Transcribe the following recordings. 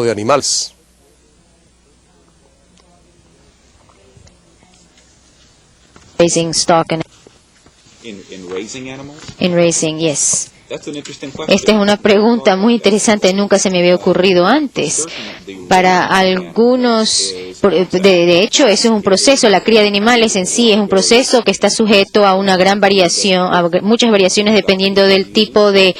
de animales. Raising stock and In raising animals? in raising, yes. That's an interesting question. Esta es una pregunta muy interesante, nunca se me había ocurrido antes. Para algunos, de hecho, eso es un proceso, la cría de animales en sí es un proceso que está sujeto a una gran variación, a muchas variaciones dependiendo del tipo de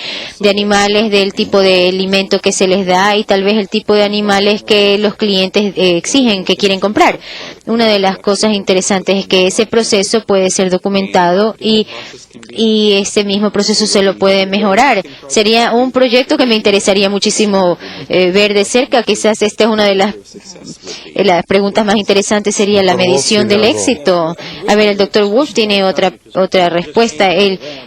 animales, del tipo de alimento que se les da y tal vez el tipo de animales que los clientes exigen, que quieren comprar. Una de las cosas interesantes es que ese proceso puede ser documentado y ese mismo proceso se lo puede mejorar. Sería un proyecto que me interesaría muchísimo ver de cerca. Quizás esta es una de las preguntas más interesantes, sería la medición del éxito. A ver, el doctor Wolf tiene otra respuesta.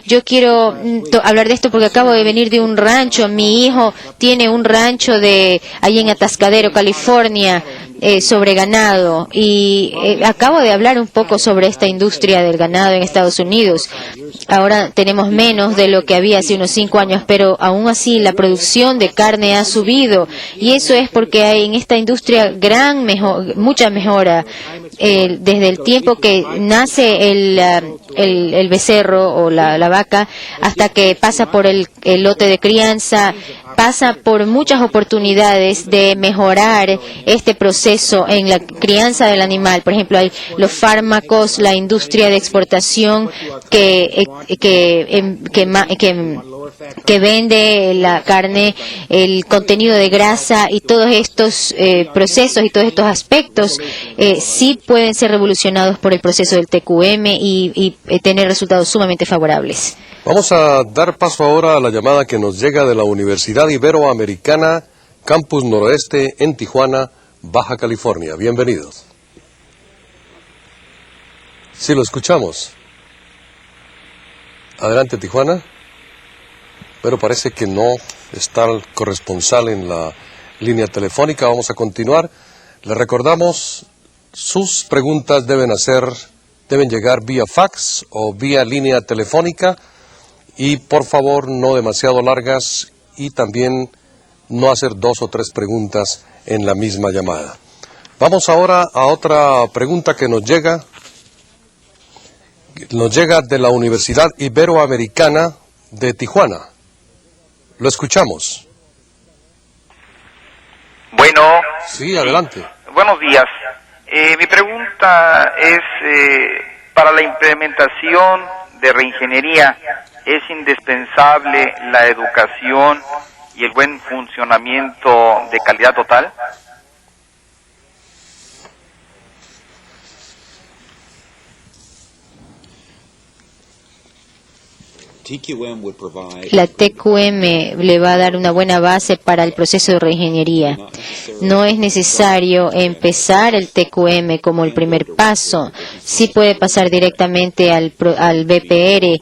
Yo quiero hablar de esto porque acabo de venir de un rancho. Mi hijo tiene un rancho ahí en Atascadero, California, sobre ganado, y acabo de hablar un poco sobre esta industria del ganado en Estados Unidos. Ahora tenemos menos de lo que había hace unos 5 años, pero aún así la producción de carne ha subido, y eso es porque hay en esta industria mucha mejora. Desde el tiempo que nace el becerro o la vaca hasta que pasa por el lote de crianza, pasa por muchas oportunidades de mejorar este proceso en la crianza del animal. Por ejemplo, hay los fármacos, la industria de exportación que vende la carne, el contenido de grasa, y todos estos procesos y todos estos aspectos sí pueden ser revolucionados por el proceso del TQM y tener resultados sumamente favorables. Vamos a dar paso ahora a la llamada que nos llega de la Universidad Iberoamericana, Campus Noroeste, en Tijuana, Baja California. Bienvenidos. Sí, lo escuchamos. Adelante, Tijuana. Pero parece que no está el corresponsal en la línea telefónica. Vamos a continuar. Le recordamos, sus preguntas deben llegar vía fax o vía línea telefónica. Y por favor, no demasiado largas, y también no hacer 2 o 3 preguntas en la misma llamada. Vamos ahora a otra pregunta que nos llega. Nos llega de la Universidad Iberoamericana de Tijuana. Lo escuchamos. Bueno. Sí, adelante. Buenos días. Mi pregunta es, para la implementación de reingeniería, ¿es indispensable la educación y el buen funcionamiento de calidad total? La TQM le va a dar una buena base para el proceso de reingeniería. No es necesario empezar el TQM como el primer paso. Sí puede pasar directamente al BPR.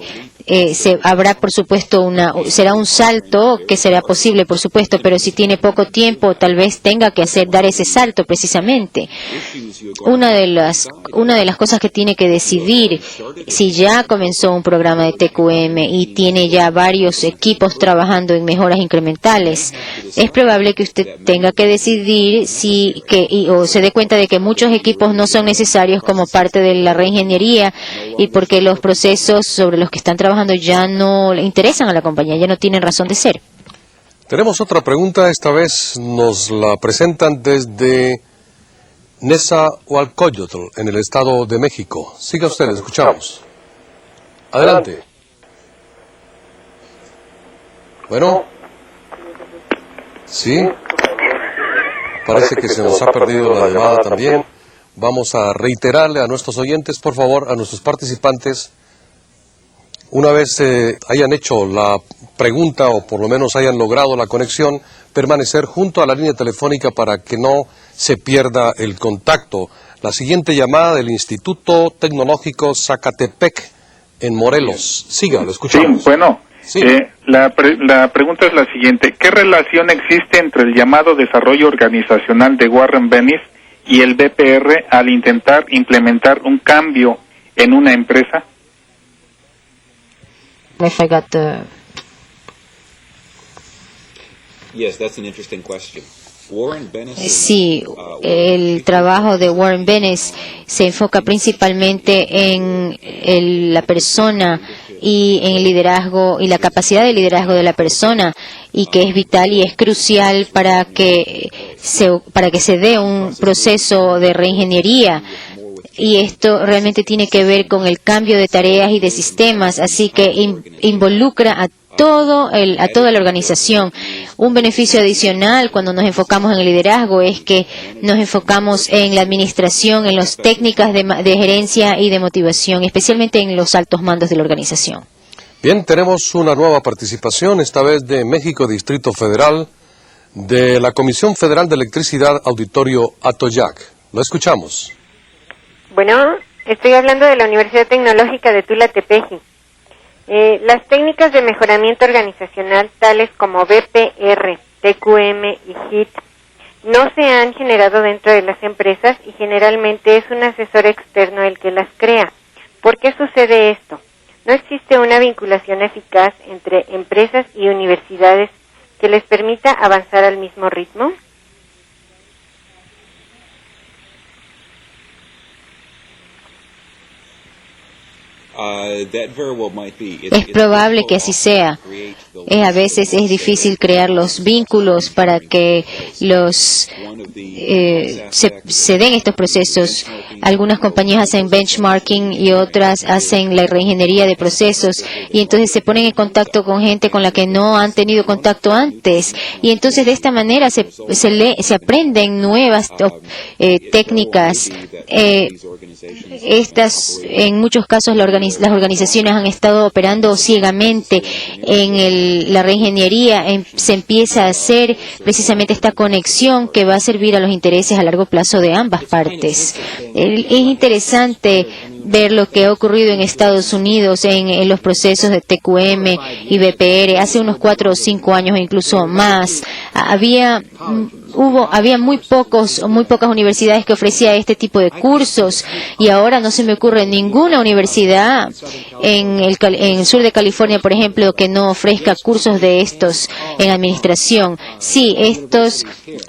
Habrá, por supuesto, será un salto que será posible, por supuesto, pero si tiene poco tiempo, tal vez tenga que dar ese salto precisamente. Una de las cosas que tiene que decidir, si ya comenzó un programa de TQM y tiene ya varios equipos trabajando en mejoras incrementales, es probable que usted tenga que decidir o se dé cuenta de que muchos equipos no son necesarios como parte de la reingeniería, y porque los procesos sobre los que están trabajando ya no le interesan a la compañía, ya no tienen razón de ser. Tenemos otra pregunta, esta vez nos la presentan desde Nezahualcóyotl, en el Estado de México. Siga usted, escuchamos. Adelante. Bueno. Sí. Parece que se nos ha perdido la llamada también. Vamos a reiterarle a nuestros oyentes, por favor, a nuestros participantes, una vez hayan hecho la pregunta o por lo menos hayan logrado la conexión, permanecer junto a la línea telefónica para que no se pierda el contacto. La siguiente llamada del Instituto Tecnológico Zacatepec en Morelos. Siga, lo escuchamos. Sí, bueno, sí. La pregunta es la siguiente. ¿Qué relación existe entre el llamado desarrollo organizacional de Warren Bennis y el BPR al intentar implementar un cambio en una empresa? If I got the... Yes, that's an interesting question. Sí, el trabajo de Warren Bennis se enfoca principalmente en la persona y en el liderazgo y la capacidad de liderazgo de la persona, y que es vital y es crucial para que se dé un proceso de reingeniería. Y esto realmente tiene que ver con el cambio de tareas y de sistemas, así que involucra a toda la organización. Un beneficio adicional cuando nos enfocamos en el liderazgo es que nos enfocamos en la administración, en las técnicas de gerencia y de motivación, especialmente en los altos mandos de la organización. Bien, tenemos una nueva participación, esta vez de México Distrito Federal, de la Comisión Federal de Electricidad, Auditorio Atoyac. Lo escuchamos. Bueno, estoy hablando de la Universidad Tecnológica de Tula Tepeji. Las técnicas de mejoramiento organizacional, tales como BPR, TQM y HIT, no se han generado dentro de las empresas y generalmente es un asesor externo el que las crea. ¿Por qué sucede esto? No existe una vinculación eficaz entre empresas y universidades que les permita avanzar al mismo ritmo. Es probable que así sea. A veces es difícil crear los vínculos para que se den estos procesos. Algunas compañías hacen benchmarking y otras hacen la reingeniería de procesos, y entonces se ponen en contacto con gente con la que no han tenido contacto antes, y entonces de esta manera se aprenden nuevas técnicas. Estas, en muchos casos, las organizaciones han estado operando ciegamente en la reingeniería. Se empieza a hacer precisamente esta conexión que va a servir a los intereses a largo plazo de ambas partes. Es interesante ver lo que ha ocurrido en Estados Unidos en los procesos de TQM y BPR. Hace unos 4 o 5 años, incluso más, había muy pocas universidades que ofrecían este tipo de cursos, y ahora no se me ocurre ninguna universidad en el sur de California, por ejemplo, que no ofrezca cursos de estos en administración. Sí,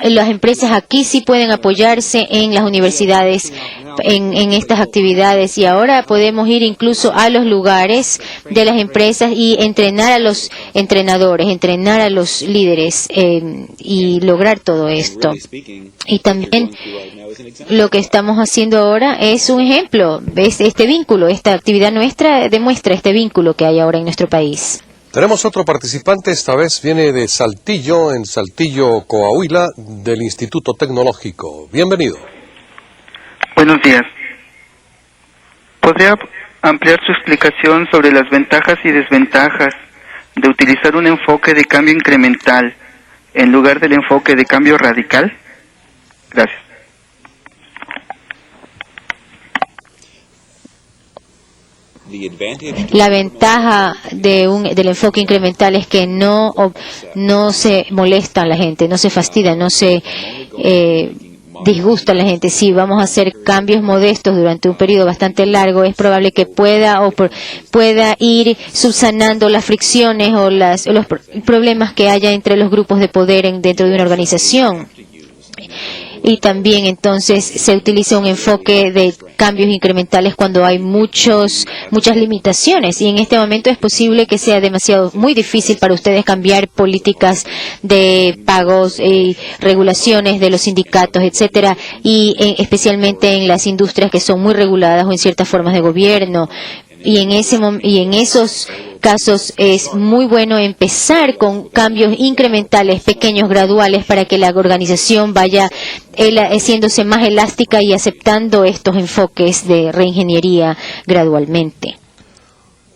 las empresas aquí sí pueden apoyarse en las universidades en estas actividades, y ahora podemos ir incluso a los lugares de las empresas y entrenar a los entrenadores, entrenar a los líderes y lograr todo esto. Y también lo que estamos haciendo ahora es un ejemplo, es este vínculo, esta actividad nuestra demuestra este vínculo que hay ahora en nuestro país. Tenemos otro participante, esta vez viene de Saltillo, en Saltillo, Coahuila, del Instituto Tecnológico. Bienvenido. Buenos días. ¿Podría ampliar su explicación sobre las ventajas y desventajas de utilizar un enfoque de cambio incremental en lugar del enfoque de cambio radical? Gracias. La ventaja del enfoque incremental es que no se molesta la gente, no se fastidia, no se disgusta a la gente. Si vamos a hacer cambios modestos durante un periodo bastante largo, es probable que pueda ir subsanando las fricciones o los problemas que haya entre los grupos de poder dentro de una organización. Y también entonces se utiliza un enfoque de cambios incrementales cuando hay muchas limitaciones, y en este momento es posible que sea muy difícil para ustedes cambiar políticas de pagos y regulaciones de los sindicatos, etcétera, y especialmente en las industrias que son muy reguladas o en ciertas formas de gobierno. Y en esos casos es muy bueno empezar con cambios incrementales, pequeños, graduales, para que la organización vaya haciéndose más elástica y aceptando estos enfoques de reingeniería gradualmente.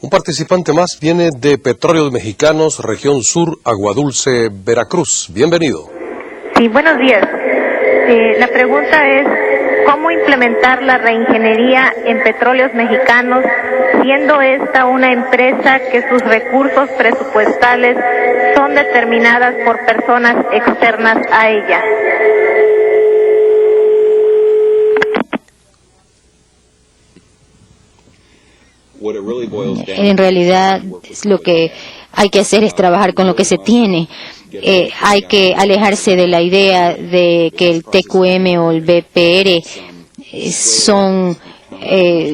Un participante más viene de Petróleos Mexicanos, región sur, Aguadulce, Veracruz. Bienvenido. Sí, buenos días. La pregunta es, ¿cómo implementar la reingeniería en Petróleos Mexicanos, siendo esta una empresa que sus recursos presupuestales son determinadas por personas externas a ella? En realidad, lo que hay que hacer es trabajar con lo que se tiene. hay que alejarse de la idea de que el TQM o el BPR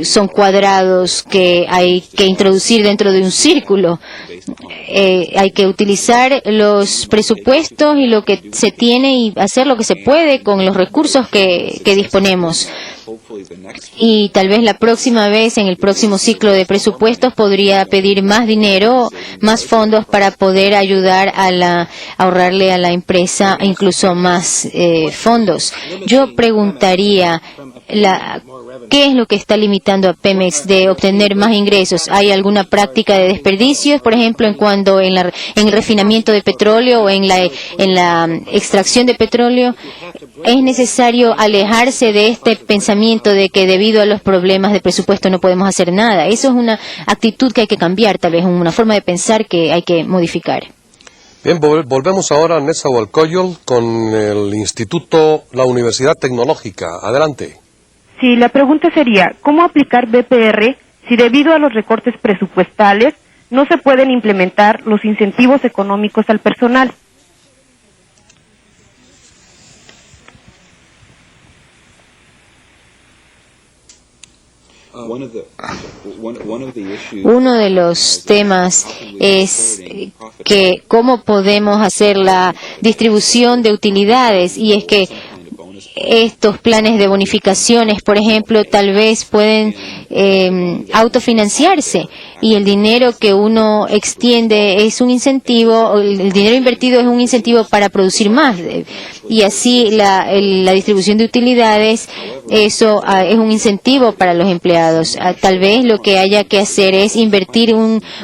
son cuadrados que hay que introducir dentro de un círculo. Hay que utilizar los presupuestos y lo que se tiene y hacer lo que se puede con los recursos que disponemos. Y tal vez la próxima vez, en el próximo ciclo de presupuestos, podría pedir más dinero, más fondos para poder ayudar a ahorrarle a la empresa incluso más fondos. Yo preguntaría, ¿qué es lo que está limitando a Pemex de obtener más ingresos? ¿Hay alguna práctica de desperdicios, por ejemplo, en el refinamiento de petróleo o en la extracción de petróleo? ¿Es necesario alejarse de este pensamiento de que debido a los problemas de presupuesto no podemos hacer nada? Eso es una actitud que hay que cambiar, tal vez una forma de pensar que hay que modificar. Bien, volvemos ahora a Nezahualcóyotl con el Instituto, la Universidad Tecnológica. Adelante. Sí, la pregunta sería, ¿cómo aplicar BPR si debido a los recortes presupuestales no se pueden implementar los incentivos económicos al personal? Uno de los temas es que cómo podemos hacer la distribución de utilidades, y es que estos planes de bonificaciones, por ejemplo, tal vez pueden autofinanciarse, y el dinero que uno extiende es un incentivo, el dinero invertido es un incentivo para producir más, y así la distribución de utilidades, eso es un incentivo para los empleados. Tal vez lo que haya que hacer es invertir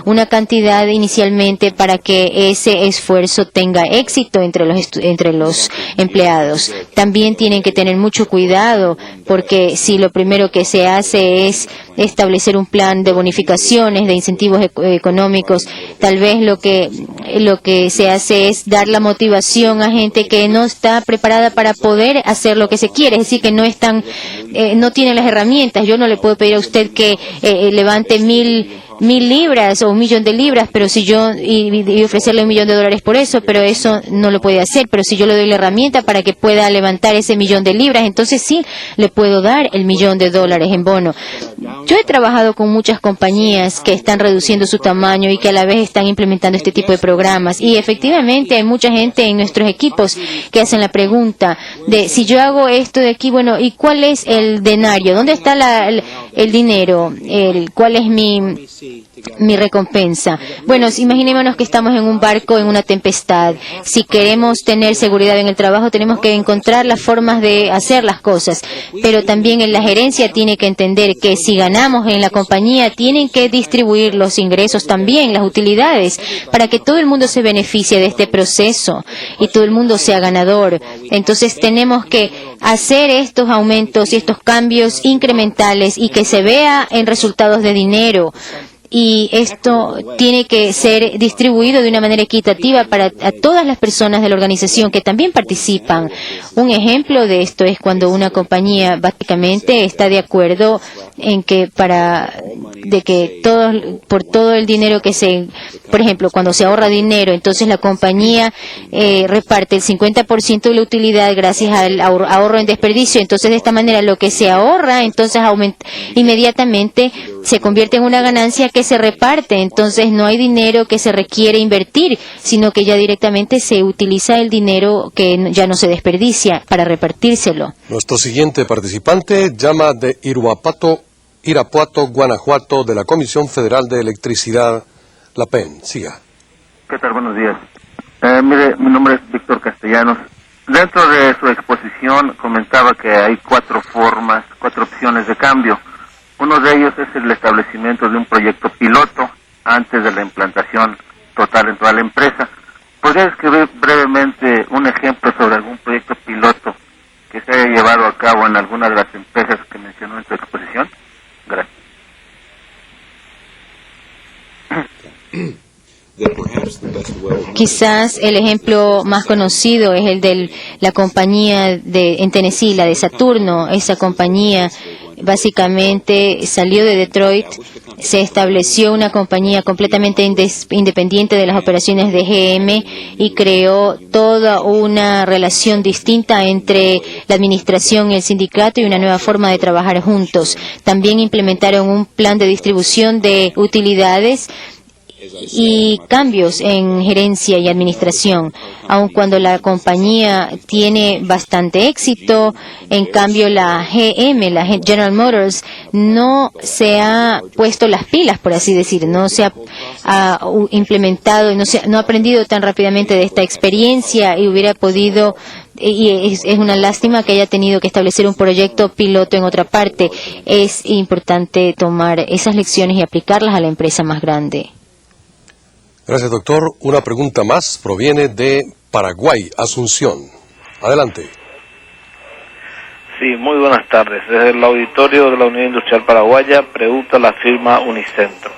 una cantidad inicialmente para que ese esfuerzo tenga éxito entre los empleados. También tienen que tener mucho cuidado, porque si lo primero que se hace es establecer un plan de bonificaciones, de incentivos económicos, tal vez lo que se hace es dar la motivación a gente que no está preparada para poder hacer lo que se quiere, es decir, que no tienen las herramientas. Yo no le puedo pedir a usted que levante 1.000 libras o 1.000.000 de libras, pero y ofrecerle $1.000.000 por eso, pero eso no lo puede hacer. Pero si yo le doy la herramienta para que pueda levantar ese 1.000.000 de libras, entonces sí le puedo dar el $1.000.000 en bono. Yo he trabajado con muchas compañías que están reduciendo su tamaño y que a la vez están implementando este tipo de programas, y efectivamente hay mucha gente en nuestros equipos que hacen la pregunta de si yo hago esto de aquí, bueno, ¿y cuál es el denario? ¿Dónde está el dinero? ¿Cuál es mi recompensa? Bueno, imaginémonos que estamos en un barco en una tempestad. Si queremos tener seguridad en el trabajo, tenemos que encontrar las formas de hacer las cosas, pero también en la gerencia tiene que entender que si ganamos en la compañía, tienen que distribuir los ingresos también, las utilidades, para que todo el mundo se beneficie de este proceso y todo el mundo sea ganador. Entonces tenemos que hacer estos aumentos y estos cambios incrementales y que se vea en resultados de dinero. Y esto tiene que ser distribuido de una manera equitativa para a todas las personas de la organización que también participan. Un ejemplo de esto es cuando una compañía básicamente está de acuerdo en que por todo el dinero que por ejemplo, cuando se ahorra dinero, entonces la compañía reparte el 50% de la utilidad gracias al ahorro en desperdicio. Entonces, de esta manera, lo que se ahorra, entonces inmediatamente se convierte en una ganancia que se reparte. Entonces, no hay dinero que se requiere invertir, sino que ya directamente se utiliza el dinero que ya no se desperdicia para repartírselo. Nuestro siguiente participante llama de Irapuato, Guanajuato, de la Comisión Federal de Electricidad, la PEN. Siga. ¿Qué tal? Buenos días. Mire, mi nombre es Víctor Castellanos. Dentro de su exposición comentaba que hay 4 opciones de cambio. Uno de ellos es el establecimiento de un proyecto piloto antes de la implantación total en toda la empresa. ¿Podría escribir brevemente un ejemplo sobre algún proyecto piloto que se haya llevado a cabo en alguna de las empresas que mencionó en su exposición? Gracias. Quizás el ejemplo más conocido es el de la compañía en Tennessee, la de Saturno. Esa compañía básicamente salió de Detroit se estableció una compañía completamente independiente de las operaciones de GM y creó toda una relación distinta entre la administración y el sindicato y una nueva forma de trabajar juntos. También implementaron un plan de distribución de utilidades y cambios en gerencia y administración. Aun cuando la compañía tiene bastante éxito, en cambio la GM, la General Motors, no se ha puesto las pilas, por así decir, no se ha implementado, no ha aprendido tan rápidamente de esta experiencia y hubiera podido, y es una lástima que haya tenido que establecer un proyecto piloto en otra parte. Es importante tomar esas lecciones y aplicarlas a la empresa más grande. Gracias, doctor. Una pregunta más proviene de Paraguay, Asunción. Adelante. Sí, muy buenas tardes. Desde el auditorio de la Unión Industrial Paraguaya pregunta la firma Unicentro.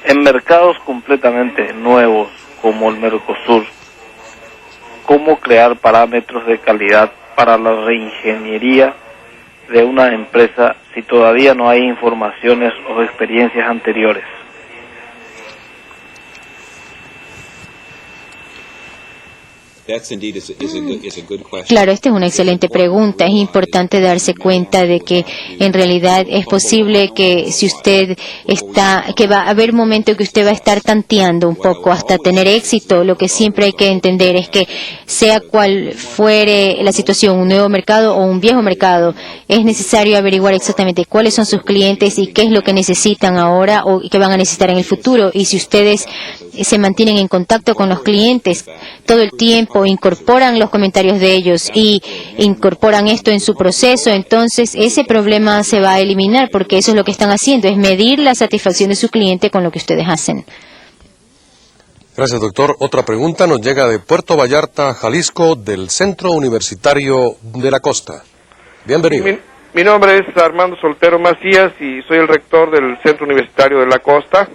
En mercados completamente nuevos como el Mercosur, ¿cómo crear parámetros de calidad para la reingeniería de una empresa si todavía no hay informaciones o experiencias anteriores? Claro, esta es una excelente pregunta. Es importante darse cuenta de que en realidad es posible que si usted que va a haber momentos que usted va a estar tanteando un poco hasta tener éxito. Lo que siempre hay que entender es que sea cual fuere la situación, un nuevo mercado o un viejo mercado, es necesario averiguar exactamente cuáles son sus clientes y qué es lo que necesitan ahora o qué van a necesitar en el futuro. Y si ustedes se mantienen en contacto con los clientes todo el tiempo, incorporan los comentarios de ellos y incorporan esto en su proceso, entonces ese problema se va a eliminar, porque eso es lo que están haciendo, es medir la satisfacción de su cliente con lo que ustedes hacen. Gracias, doctor. Otra pregunta nos llega de Puerto Vallarta, Jalisco, del Centro Universitario de la Costa. Bienvenido. Mi nombre es Armando Soltero Macías y soy el rector del Centro Universitario de la Costa.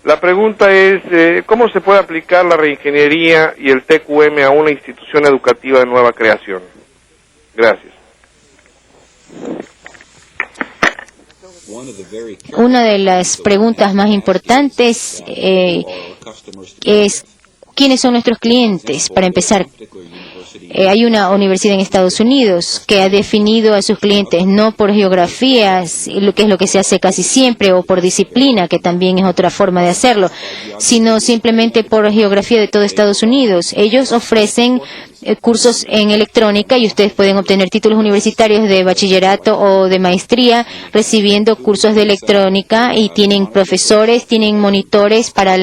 La pregunta es, ¿cómo se puede aplicar la reingeniería y el TQM a una institución educativa de nueva creación? Gracias. Una de las preguntas más importantes es, ¿quiénes son nuestros clientes? Para empezar, hay una universidad en Estados Unidos que ha definido a sus clientes no por geografías, lo que es lo que se hace casi siempre, o por disciplina, que también es otra forma de hacerlo, sino simplemente por geografía de todo Estados Unidos. Ellos ofrecen cursos en electrónica y ustedes pueden obtener títulos universitarios de bachillerato o de maestría recibiendo cursos de electrónica, y tienen profesores, tienen monitores para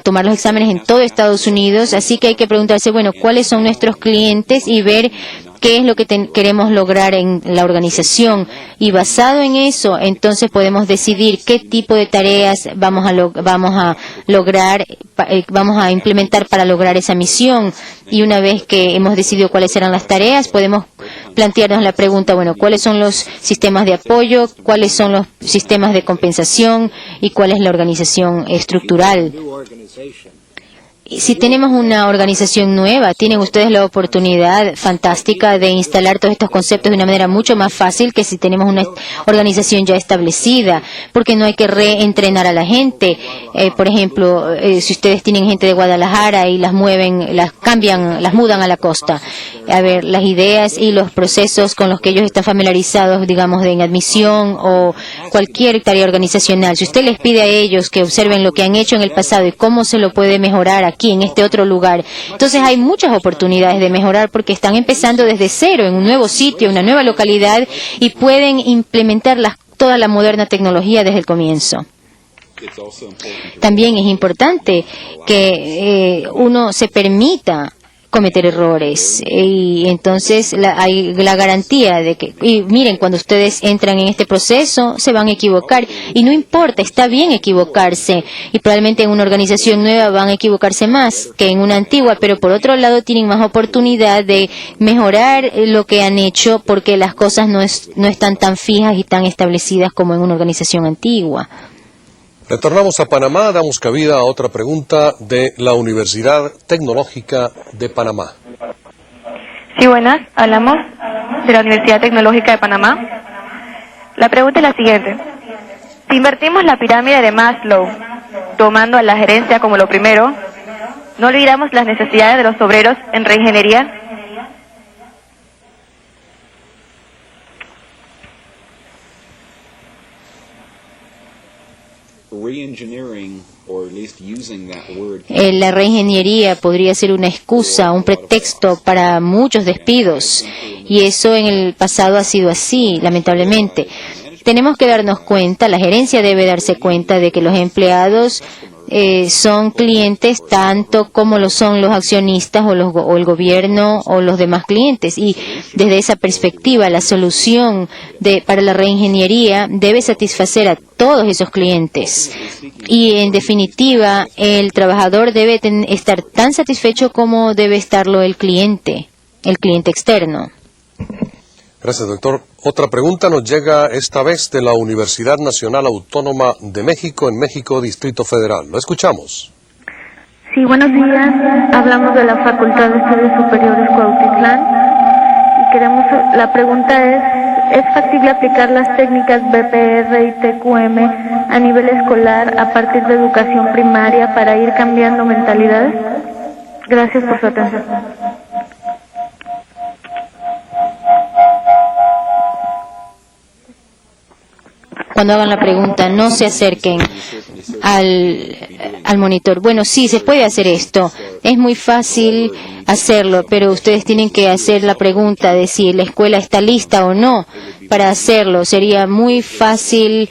tomar los exámenes en todo Estados Unidos. Así que hay que preguntarse, bueno, ¿cuáles son nuestros clientes? Y ver qué es lo que queremos lograr en la organización, y basado en eso, entonces podemos decidir qué tipo de tareas vamos a implementar para lograr esa misión. Y una vez que hemos decidido cuáles serán las tareas, podemos plantearnos la pregunta, bueno, ¿cuáles son los sistemas de apoyo? ¿Cuáles son los sistemas de compensación? ¿Y cuál es la organización estructural? Si tenemos una organización nueva, tienen ustedes la oportunidad fantástica de instalar todos estos conceptos de una manera mucho más fácil que si tenemos una organización ya establecida, porque no hay que reentrenar a la gente. Por ejemplo, si ustedes tienen gente de Guadalajara y las mueven, las cambian, las mudan a la costa, a ver, las ideas y los procesos con los que ellos están familiarizados, digamos, en admisión o cualquier tarea organizacional, si usted les pide a ellos que observen lo que han hecho en el pasado y cómo se lo puede mejorar aquí en este otro lugar, entonces hay muchas oportunidades de mejorar, porque están empezando desde cero en un nuevo sitio, una nueva localidad, y pueden implementar toda la moderna tecnología desde el comienzo. También es importante que uno se permita cometer errores, y entonces hay la garantía de que, y miren, cuando ustedes entran en este proceso se van a equivocar, y no importa, está bien equivocarse, y probablemente en una organización nueva van a equivocarse más que en una antigua, pero por otro lado tienen más oportunidad de mejorar lo que han hecho, porque las cosas no están tan fijas y tan establecidas como en una organización antigua. Retornamos a Panamá, damos cabida a otra pregunta de la Universidad Tecnológica de Panamá. Sí, buenas, hablamos de la Universidad Tecnológica de Panamá. La pregunta es la siguiente. Si invertimos la pirámide de Maslow, tomando a la gerencia como lo primero, ¿no olvidamos las necesidades de los obreros en reingeniería? La reingeniería podría ser una excusa, un pretexto para muchos despidos, y eso en el pasado ha sido así, lamentablemente. Tenemos que darnos cuenta, la gerencia debe darse cuenta de que los empleados son clientes tanto como lo son los accionistas o el gobierno o los demás clientes, y desde esa perspectiva la solución para la reingeniería debe satisfacer a todos esos clientes, y en definitiva el trabajador debe estar tan satisfecho como debe estarlo el cliente externo. Gracias, doctor. Otra pregunta nos llega esta vez de la Universidad Nacional Autónoma de México, en México, Distrito Federal. Lo escuchamos. Sí, buenos días. Hablamos de la Facultad de Estudios Superiores Cuautitlán y la pregunta ¿es factible aplicar las técnicas BPR y TQM a nivel escolar a partir de educación primaria para ir cambiando mentalidades? Gracias por su atención. Cuando hagan la pregunta, no se acerquen al monitor. Bueno, sí, se puede hacer esto. Es muy fácil hacerlo, pero ustedes tienen que hacer la pregunta de si la escuela está lista o no para hacerlo. Sería muy fácil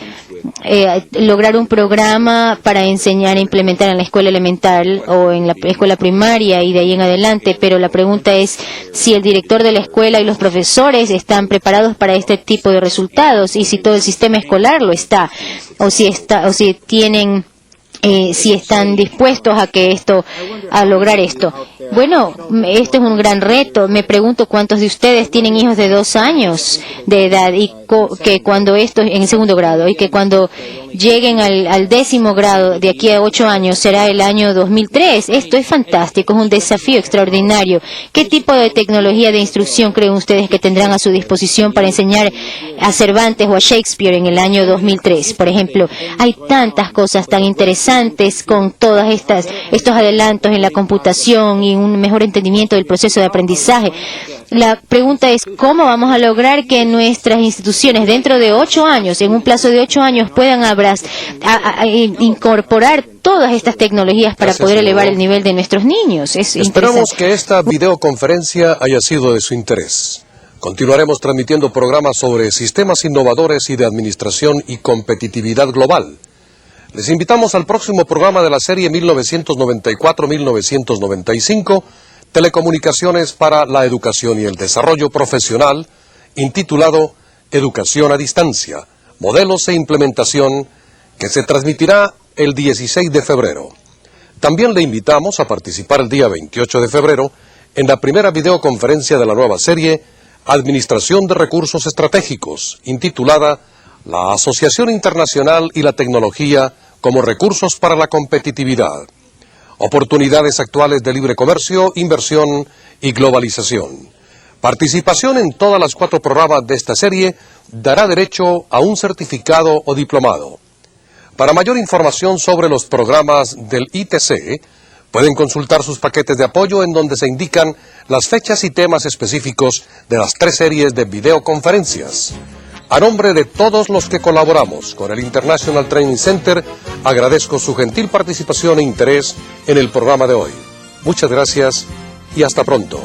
lograr un programa para enseñar e implementar en la escuela elemental o en la escuela primaria y de ahí en adelante, pero la pregunta es si el director de la escuela y los profesores están preparados para este tipo de resultados, y si todo el sistema escolar lo está, o si tienen si están dispuestos a lograr esto. Bueno, esto es un gran reto. Me pregunto cuántos de ustedes tienen hijos de 2 años de edad y que cuando esto en segundo grado, y que cuando lleguen al 10º grado de aquí a 8 años será el año 2003. Esto es fantástico, es un desafío extraordinario. ¿Qué tipo de tecnología de instrucción creen ustedes que tendrán a su disposición para enseñar a Cervantes o a Shakespeare en el año 2003? Por ejemplo, hay tantas cosas tan interesantes con todas estos adelantos en la computación y un mejor entendimiento del proceso de aprendizaje. La pregunta es cómo vamos a lograr que nuestras instituciones dentro de 8 años, en un plazo de 8 años, puedan incorporar todas estas tecnologías para poder elevar el nivel de nuestros niños. Esperamos que esta videoconferencia haya sido de su interés. Continuaremos transmitiendo programas sobre sistemas innovadores y de administración y competitividad global. Les invitamos al próximo programa de la serie 1994-1995, Telecomunicaciones para la Educación y el Desarrollo Profesional, intitulado Educación a Distancia, Modelos e Implementación, que se transmitirá el 16 de febrero. También le invitamos a participar el día 28 de febrero en la primera videoconferencia de la nueva serie, Administración de Recursos Estratégicos, intitulada La Asociación Internacional y la Tecnología como Recursos para la Competitividad. Oportunidades actuales de libre comercio, inversión y globalización. Participación en todas las 4 programas de esta serie dará derecho a un certificado o diplomado. Para mayor información sobre los programas del ITC, pueden consultar sus paquetes de apoyo en donde se indican las fechas y temas específicos de las 3 series de videoconferencias. A nombre de todos los que colaboramos con el International Training Center, agradezco su gentil participación e interés en el programa de hoy. Muchas gracias y hasta pronto.